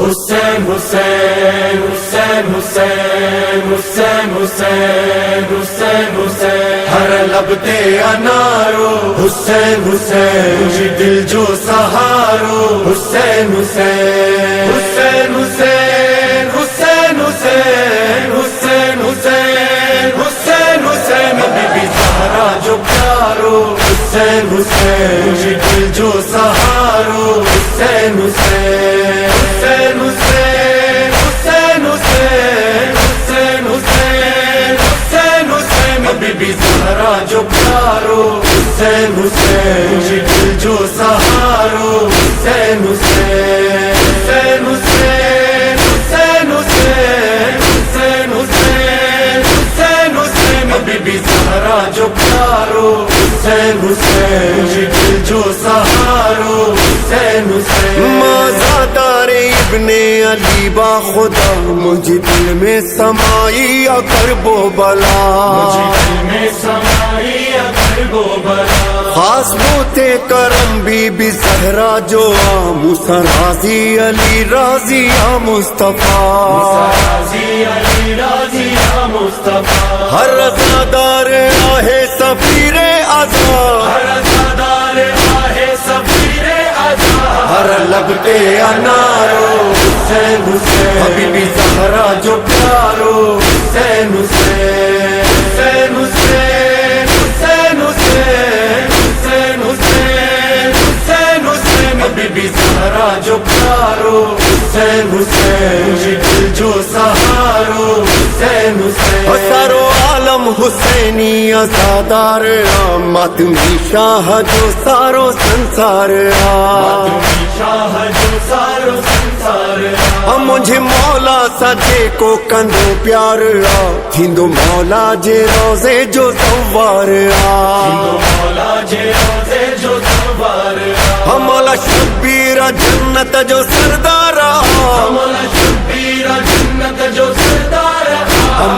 حسین حسین حسین حسین حسین حسین حسین حسین ہر لب تے انارو حسین حسین مجھے دل جو سہارو حسین حسین حسین حسین حسین حسین حسین حسین حسین حسین بی بی زہرا جو پیارو حسین حسین مجھے دل جو سہارو حسین حسین حسین حسین حسین حسین حسین حسین حسین حسین بی بی زہرا جو پیارو حسین حسین مجھے دل جو سہارو حسین حسین حسین حسین حسین حسین حسین حسین حسین حسین بی بی زہرا جو پیارو حسین حسین مجھے دل جو سہارو حسین حسین مازادار ابن علی با خدا مجھے دل میں سمائی کرب و بلا مجھے دل میں سمائی کرب و بلا خاص بوتے کرم بی بی زہرا جو موسیٰ راضی علی راضی یا مصطفیٰ راضی علی راضی یا مصطفیٰ ہر رضادار آہ سفیر آزاد ہر رضادار آہ سفیر آزاد ہر لب تے انارو حسین حسین حبیبی زہرا جو پیارو حسین حسین حسین حسین حسین حسین حسین حسین حسین حسین بی بی زہرا جو پیارو حسین حسین مجھے دل جو سہارو حسین حسین سارو عالم حسینی ازادار ماتمی شاہ جو سارو سنسار شاہ جو سارو سنسار مجھے مولا سجے کو کندو پیار تھیندو مولا جے روزے جو سوار مولا جے روزے جو سوار مولا شبیر جنت جو سردار مولا شبیر جنت جو سردار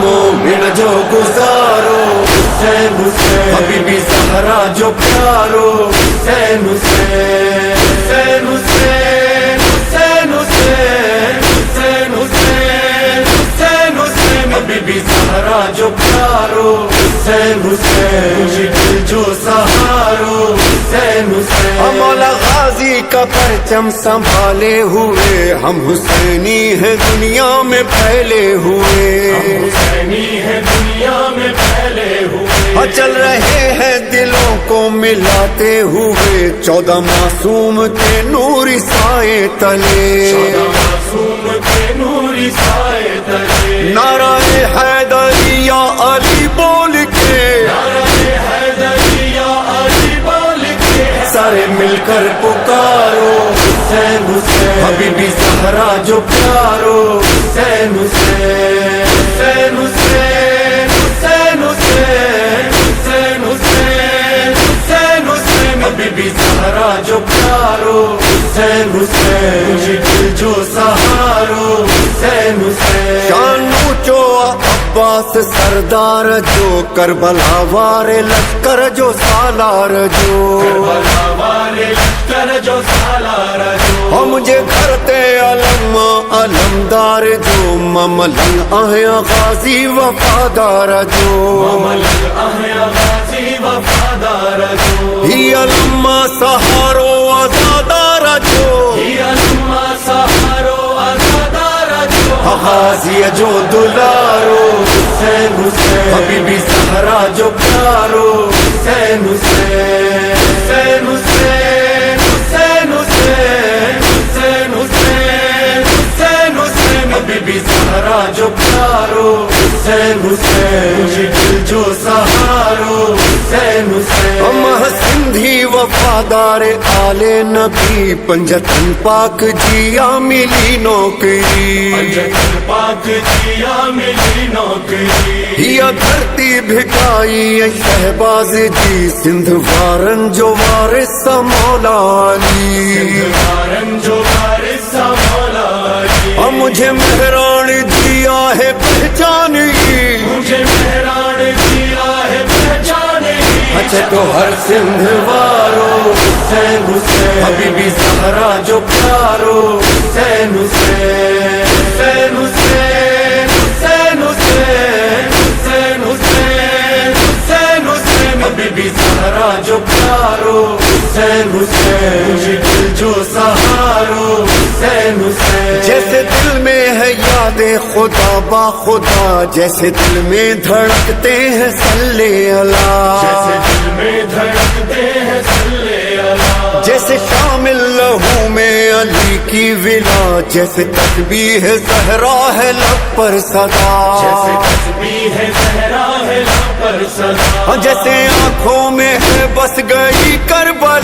مومن جو گزارو حسین حسین حبیبی زہرا جو پیارو حسین حسین حسین حسین حسین حسین حسین حسین حسین حسین بی بی زہرا جو پیارو حسین حسین مجھے دل جو سہارو حسین حسین مولا غازی کا پرچم سنبھالے ہوئے ہم حسینی ہیں دنیا میں پھیلے ہوئے حسینی ہے دنیا میں پھیلے ہوئے چل رہے ہیں دلوں کو ملاتے ہوئے 14 معصوم کے نوری سائے تلے معصوم کے نوری سائے تلے نعرہ حیدری یا علی بول کے حیدری یا علی بول کے سارے مل کر پکارو حسین حسین حبیبی زہرا جو پیارو حسین حسین حسین حسین حسین حسین حسین حسین حسین حسین بی بی زہرا جو پیارو حسین حسین مجھے دل جو سہارو حسین حسین شان اونچو عباس سردار جو کربلا والے لشکر جو سالار جو کربلا والے لشکر جو سالار جو مجھے گھرتے علم علمدار جو مملنگ آیا غازی وفادار جو ملک احیا غازی وفادار جو ہی علم سہارو آزادار جو ہی علما سہارو آزادار جو غازی جو دلارو حسین حسین حبیبی زہرا جو پیارو حسین حسین حسین حسین حسین حسین حسین حسین حسین حسین بی بی زہرا جو پیارو حسین حسین مجھے دل جو سہارو حسین حسین سندھی وفادار آل نبی پنجتن پاک جیا ملی نوکری پنجتن پاک جیا ملی نوکری یا دھرتی بھکائی شہباز جی سندھ وارن جو وارث مولا علی وارن جو وارث مولا علی مجھے مہران جیا ہے پہچان گی مجھے مہران جیا ہے پہچان اچھا تو ہر سندھ وارو حسین حسین حبیبی زہرا جو پیارو حسین حسین حسین حسین حسین حسین حسین حسین حسین حسین حسین بی بی زہرا جو پیارو حسین حسین مجھے دل جو سہارو حسین حسین جیسے دل میں ہے یاد خدا با خدا جیسے دل میں دھڑکتے ہیں صلی اللہ جیسے دل میں دھڑکتے ہیں صلی اللہ جیسے شامل لہو میں علی کی ولا جیسے تسبیح زہرا ہے لب پر صدا جیسے تسبیح زہرا ہے لب پر صدا جیسے آنکھوں میں ہے بس گئی کربلا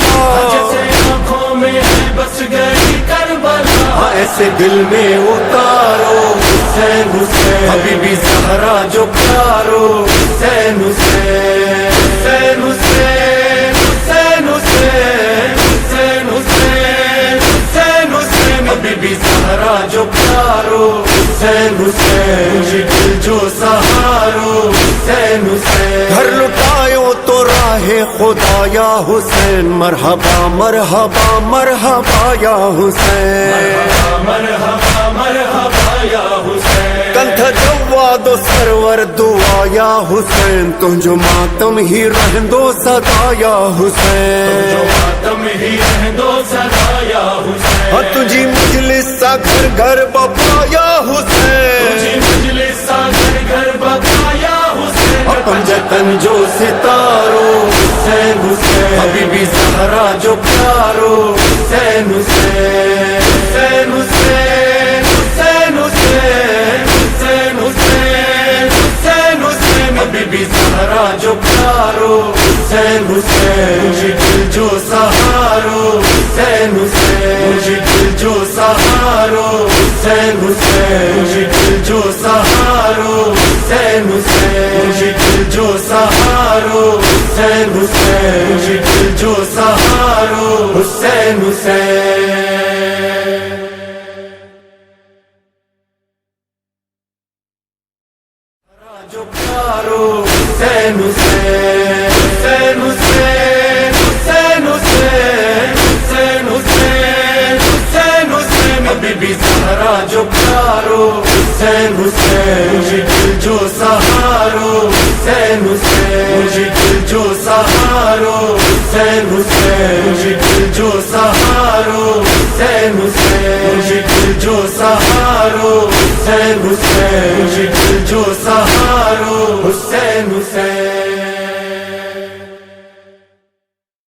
جیسے آنکھوں میں ہے بس گئی کربلا ایسے دل میں اتارو حسین حسین حبیبی زہرا جو پیارو حسین حسین حسین حسین حسین حسین حسین حسین حسین حسین حبیبی زہرا جو پیارو حسین حسین مجھے دل جو سہارو حسین حسین گھر لٹایو تو راہ خدا یا حسین مرحبا مرحبا مرحبا یا حسین مرحبا مرحبا یا حسین کنتھ جواد و سرور دعا یا حسین تجھو ماتم ہی رہندو صدا یا حسین جو ماتم ہی رہندو صدا یا حسین تجھی مجلس سا گھر گھر بپا یا حسین تجھی مجلس سا گھر گھر بپا یا حسین پنجتن جو ستارو حسین حسین حبیبی زہرا جو پیارو حسین حسین حسین حسین حسین حسین حسین حسین حسین حسین حبیبی زہرا جو پیارو حسین حسین مجھے دل جو سہارو حسین حسین مجھے دل جو سہارو حسین حسین مجھے دل جو سہارو حسین حسین مجھے دل جو سہارو حسین حسین مجھے دل جو سہارو حسین حسین جو پیارو حسین حسین حسین حسین حسین حسین حسین حسین حسین حسین حبیبی زہرا جو پیارو حسین حسین مجھے دل جو سہارو حسین حسین مجھے دل جو سہارو حسین حسین مجھے دل جو سہارو حسین حسین مجھے دل جو سہارو حسین حسین مجھے دل جو سہارو حسین حسین